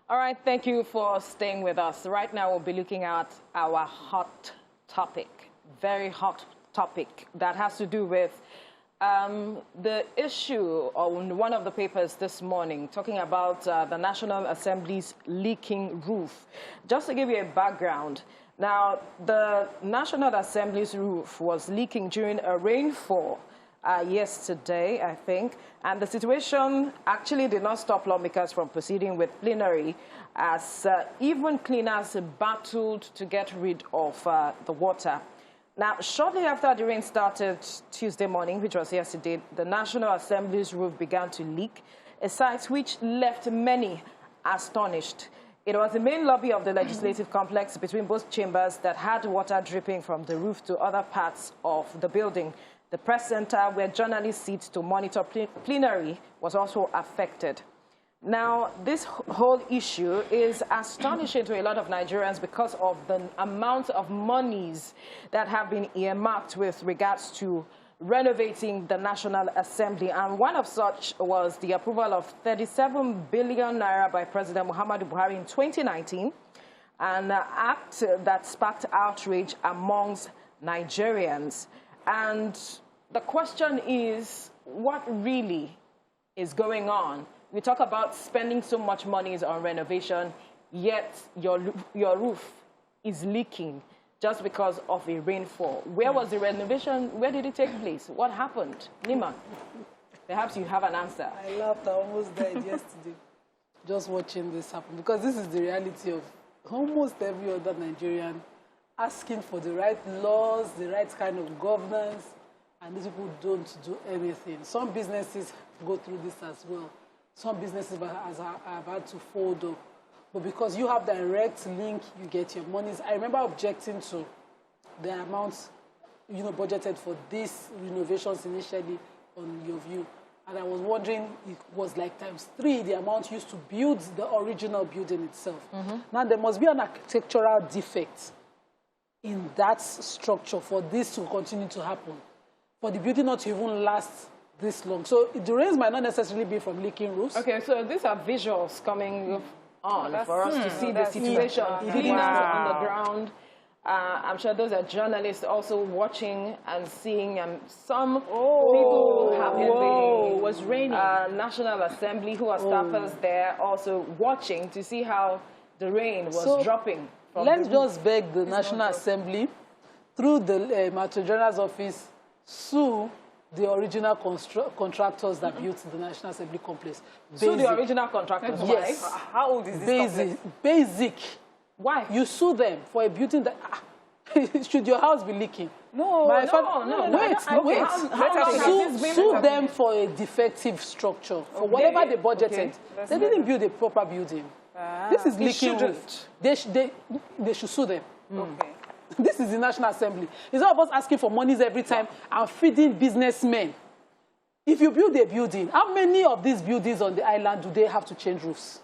All right, thank you for staying with us. Right now, we'll be looking at our hot topic, very hot topic that has to do with the issue on one of the papers this morning, talking about the National Assembly's leaking roof. Just to give you a background, now, the National Assembly's roof was leaking during a rainfall yesterday, I think, and the situation actually did not stop lawmakers from proceeding with plenary as even cleaners battled to get rid of the water. Now, shortly after the rain started Tuesday morning, which was yesterday, the National Assembly's roof began to leak, a sight which left many astonished. It was the main lobby of the legislative complex between both chambers that had water dripping from the roof to other parts of the building. The press center, where journalists sit to monitor plenary, was also affected. Now, this whole issue is astonishing to a lot of Nigerians because of the amount of monies that have been earmarked with regards to renovating the National Assembly. And one of such was the approval of 37 billion naira by President Muhammadu Buhari in 2019, an act that sparked outrage amongst Nigerians. And the question is, what really is going on? We talk about spending so much money on renovation, yet your roof is leaking just because of a rainfall. Where was the renovation? Where did it take place? What happened? Nima, perhaps you have an answer. I laughed. I almost died yesterday just watching this happen, because this is the reality of almost every other Nigerian asking for the right laws, the right kind of governance, and these people don't do anything. Some businesses go through this as well. Some businesses have had to fold up. But because you have direct link, you get your monies. I remember objecting to the amounts, budgeted for these renovations initially on your view. And I was wondering, it was like ×3 the amount used to build the original building itself. Now, there must be an architectural defect in that structure for this to continue to happen, for the building not to even last this long. So the rains might not necessarily be from leaking roofs. Okay, so these are visuals coming on for us to see the situation. Cleaners on the ground. I'm sure those are journalists also watching and seeing, and some people have in the National Assembly who are staffers there also watching to see how the rain was dropping. Let's just beg the National Assembly through the Attorney General's office sue the original contractors that built the National Assembly complex. Sue the original contractors? Yes. Why? How old is this complex? Basic. Why? You sue them for a building that... should your house be leaking? No, Wait. Sue them for a defective structure, for whatever they budgeted. They didn't build a proper building. This is leaking roof. They should sue them. Okay. This is the National Assembly. It's not about asking for monies every time and feeding businessmen. If you build a building, how many of these buildings on the island do they have to change roofs?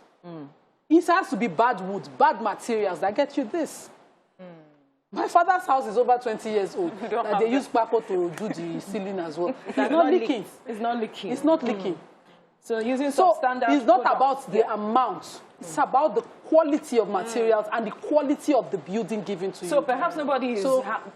It has to be bad wood, bad materials that get you this. My father's house is over 20 years old. They use Paco to do the ceiling as well. It's not leaking. It's not leaking. It's not leaking. So using substandard it's not about the amount. It's about the quality of materials and the quality of the building given to you. So perhaps nobody is...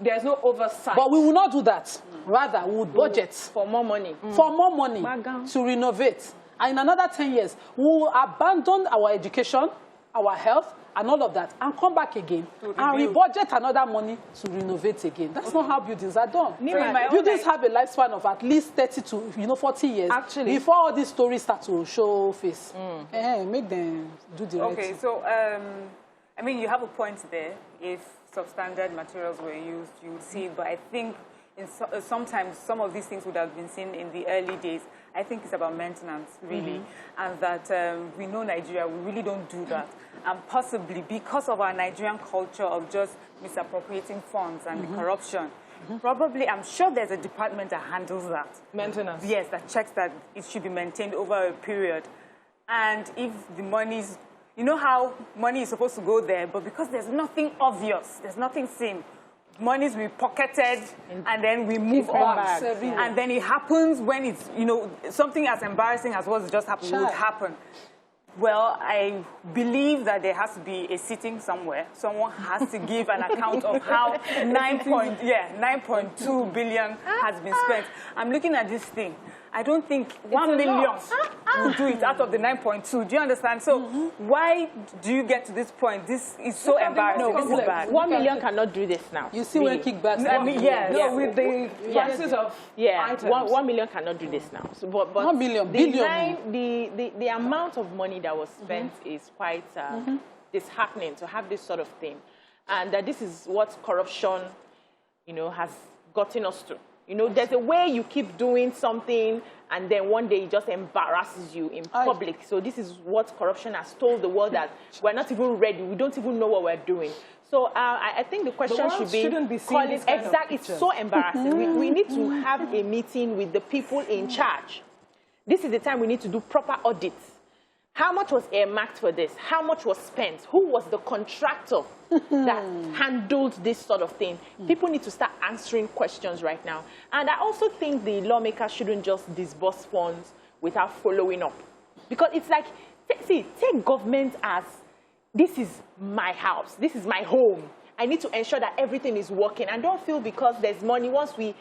there's no oversight. But we will not do that. Rather, we will budget. For more money. For more money to renovate. And in another 10 years, we will abandon our education, our health, and all of that, and come back again and rebudget another money to renovate again. That's not how buildings are done. Buildings have a lifespan of at least 30 to 40 years before all these stories start to show face. Make them do the right thing. Okay, so I mean, you have a point there. If substandard materials were used, you would see it. But I think sometimes some of these things would have been seen in the early days. I think it's about maintenance, really, and that we know Nigeria, we really don't do that. And possibly because of our Nigerian culture of just misappropriating funds and the corruption, probably, I'm sure there's a department that handles that. Maintenance. Yes, that checks that it should be maintained over a period. And if the money's, you know how money is supposed to go there, but because there's nothing obvious, there's nothing seen, monies we pocketed and then we move on. And then it happens when it's, something as embarrassing as what's just happened would happen. Well, I believe that there has to be a sitting somewhere. Someone has to give an account of how 9.2 billion has been spent. I'm looking at this thing. I don't think 1 million will do it out of the 9.2. Do you understand? So why do you get to this point? This is so embarrassing. No, this is bad. 1 million cannot do this now. You see where kickbacks I mean, yes. No, with the prices of items. 1 million cannot do this now. So, but 1 million, billion. The amount of money that was spent is quite disheartening to have this sort of thing. And this is what corruption, has gotten us to. There's a way you keep doing something and then one day it just embarrasses you in public. So this is what corruption has told the world, that we're not even ready. We don't even know what we're doing. So I think the question shouldn't be seen this kind of exactly. It's so embarrassing. We need to have a meeting with the people in charge. This is the time we need to do proper audits. How much was earmarked for this? How much was spent? Who was the contractor that handled this sort of thing? People need to start answering questions right now. And I also think the lawmakers shouldn't just disburse funds without following up. Because it's like, take government as, this is my house, this is my home. I need to ensure that everything is working. And don't feel because there's money, once we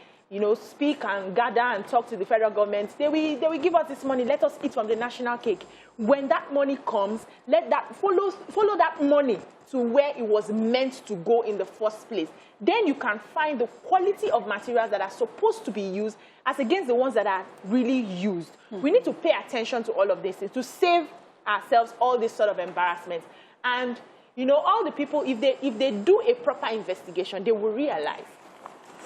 speak and gather and talk to the federal government, they will give us this money, let us eat from the national cake. When that money comes, let that follow that money to where it was meant to go in the first place. Then you can find the quality of materials that are supposed to be used as against the ones that are really used. We need to pay attention to all of this to save ourselves all this sort of embarrassment. And all the people, if they do a proper investigation, they will realize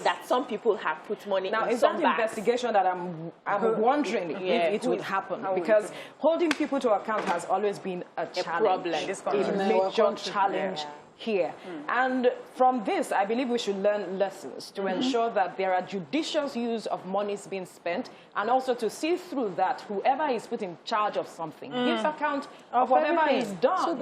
that some people have put money now, in is some that bags. investigation that I'm wondering if it will happen, because holding people to account has always been a challenge, a major challenge here. And from this, I believe we should learn lessons to ensure that there are judicious use of monies being spent, and also to see through that whoever is put in charge of something gives account of whatever is done. So